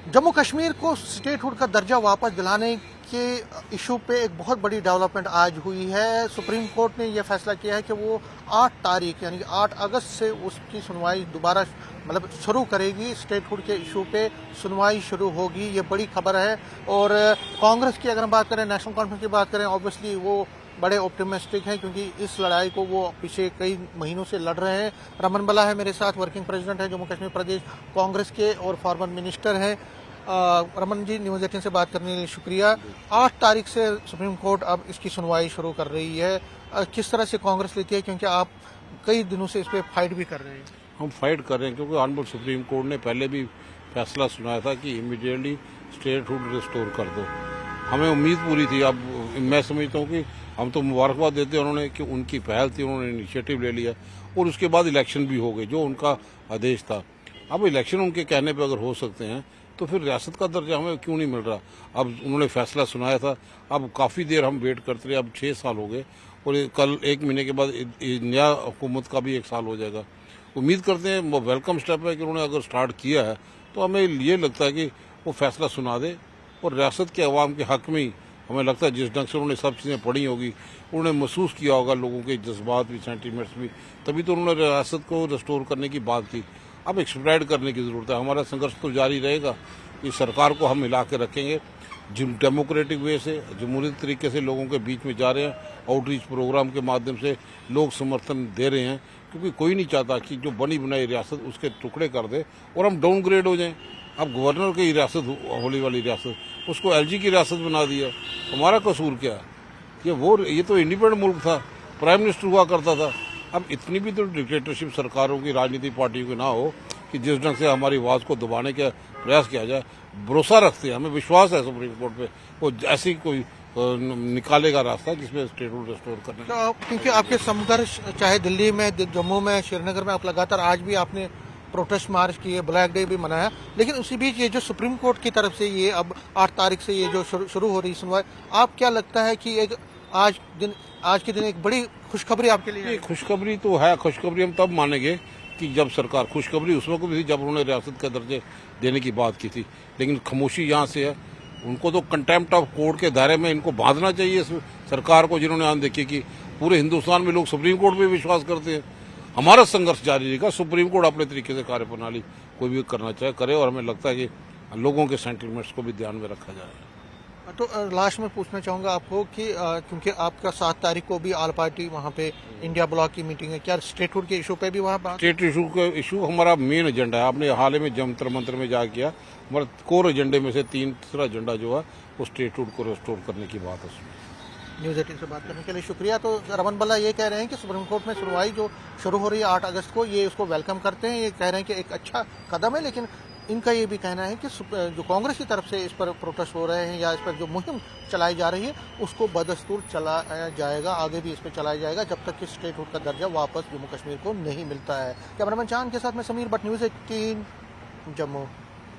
जम्मू कश्मीर को स्टेटहुड का दर्जा वापस दिलाने के इशू पे एक बहुत बड़ी डेवलपमेंट आज हुई है। सुप्रीम कोर्ट ने यह फैसला किया है कि वो 8 तारीख यानी कि 8 अगस्त से उसकी सुनवाई दोबारा मतलब शुरू करेगी। स्टेटहुड के इशू पे सुनवाई शुरू होगी, ये बड़ी खबर है। और कांग्रेस की अगर हम बात करें, नेशनल कॉन्फ्रेंस की बात करें, ऑब्वियसली वो बड़े ऑप्टिमिस्टिक हैं क्योंकि इस लड़ाई को वो पिछले कई महीनों से लड़ रहे हैं। रमन बला है मेरे साथ, वर्किंग प्रेसिडेंट है जम्मू कश्मीर प्रदेश कांग्रेस के और फॉर्मर मिनिस्टर हैं। रमन जी, न्यूज़ 18 से बात करने के लिए शुक्रिया। 8 तारीख से सुप्रीम कोर्ट अब इसकी सुनवाई शुरू कर रही है। किस तरह से कांग्रेस लेती है, क्योंकि आप कई दिनों से इस पर फाइट भी कर रहे हैं? हम फाइट कर रहे हैं क्योंकि ऑनरेबल सुप्रीम कोर्ट ने पहले भी फैसला सुनाया था कि इमीडिएटली स्टेटहुड रिस्टोर कर दो। हमें उम्मीद पूरी थी। अब मैं समझता हूँ कि हम तो मुबारकबाद देते हैं उन्होंने कि उनकी पहल थी, उन्होंने इनिशिएटिव ले लिया और उसके बाद इलेक्शन भी हो गए जो उनका आदेश था। अब इलेक्शन उनके कहने पर अगर हो सकते हैं तो फिर रियासत का दर्जा हमें क्यों नहीं मिल रहा? अब उन्होंने फैसला सुनाया था, अब काफ़ी देर हम वेट करते रहे, अब 6 साल हो गए और कल 1 महीने के बाद नया हुकूमत का भी 1 साल हो जाएगा। उम्मीद करते हैं वो वेलकम स्टेप है कि उन्होंने अगर स्टार्ट किया है तो हमें ये लगता है कि वो फैसला सुना दे और रियासत के अवाम के हक में ही हमें लगता है जिस ढंग से उन्होंने सब चीज़ें पढ़ी होगी, उन्होंने महसूस किया होगा लोगों के जज्बात भी, सेंटीमेंट्स भी, तभी तो उन्होंने रियासत को रिस्टोर करने की बात की। अब एक्सपेडाइट करने की ज़रूरत है। हमारा संघर्ष तो जारी रहेगा। इस सरकार को हम मिला के रखेंगे। जिन डेमोक्रेटिक वे से, जमहूरियत तरीके से लोगों के बीच में जा रहे हैं, आउटरीच प्रोग्राम के माध्यम से लोग समर्थन दे रहे हैं क्योंकि कोई नहीं चाहता कि जो बनी बनाई रियासत उसके टुकड़े कर दे और हम डाउनग्रेड हो जाएं। अब गवर्नर की रियासत होली वाली रियासत, उसको एलजी की रियासत बना दिया। हमारा कसूर क्या? ये तो इंडिपेंडेंट मुल्क था, प्राइम मिनिस्टर हुआ करता था। अब इतनी भी तो डिक्टेटरशिप सरकारों की, राजनीतिक पार्टियों की ना हो कि जिस ढंग से हमारी आवाज़ को दबाने का प्रयास किया जाए। भरोसा रखते हैं, हमें विश्वास है सुप्रीम कोर्ट पे, वो ऐसी कोई निकालेगा रास्ता जिसमें स्टेटहुड रिस्टोर करने का। क्योंकि आपके संघर्ष चाहे दिल्ली में, जम्मू में, श्रीनगर में, आप लगातार आज भी आपने प्रोटेस्ट मार्च किए, ब्लैक डे भी मनाया, लेकिन उसी बीच ये जो सुप्रीम कोर्ट की तरफ से ये अब 8 तारीख से ये जो शुरू हो रही सुनवाई, आप क्या लगता है कि एक आज के दिन एक बड़ी खुशखबरी आपके लिए है? खुशखबरी तो है। खुशखबरी हम तब मानेंगे कि जब सरकार, खुशखबरी उस वक्त भी थी जब उन्होंने रियासत का दर्जे देने की बात की थी, लेकिन खामोशी यहाँ से है। उनको तो कंटेम्प्ट ऑफ कोर्ट के दायरे में इनको बांधना चाहिए सरकार को, जिन्होंने अनदेखी की। पूरे हिंदुस्तान में लोग सुप्रीम कोर्ट पे विश्वास करते हैं। हमारा संघर्ष जारी रहेगा। सुप्रीम कोर्ट अपने तरीके से कार्यप्रणाली कोई भी करना चाहे करे और हमें लगता है कि लोगों के सेंटिमेंट्स को भी ध्यान में रखा जाए। तो लास्ट में पूछना चाहूँगा आपको कि क्योंकि आपका 7 तारीख को भी ऑल पार्टी वहाँ पे इंडिया ब्लॉक की मीटिंग है, क्या स्टेटहुड के इशू पे भी वहाँ बात? स्टेट इशू का इशू हमारा मेन एजेंडा है। आपने हाल ही में जंतर मंत्र में जा किया, हमारा कोर एजेंडे में से तीसरा एजेंडा जो है वो स्टेटहुड को रिस्टोर करने की बात है। न्यूज़ 18 से बात करने के लिए शुक्रिया। तो रमन बल्ला ये कह रहे हैं कि सुप्रीम कोर्ट में सुनवाई जो शुरू हो रही है 8 अगस्त को, ये उसको वेलकम करते हैं। ये कह रहे हैं कि एक अच्छा कदम है, लेकिन इनका ये भी कहना है कि जो कांग्रेस की तरफ से इस पर प्रोटेस्ट हो रहे हैं या इस पर जो मुहिम चलाई जा रही है उसको बदस्तूर चलाया जाएगा, आगे भी इस पर चलाया जाएगा जब तक कि स्टेटहुड का दर्जा वापस जम्मू कश्मीर को नहीं मिलता है। कैमरामैन चांद के साथ मैं समीर भट्ट, न्यूज़ 18 जम्मू।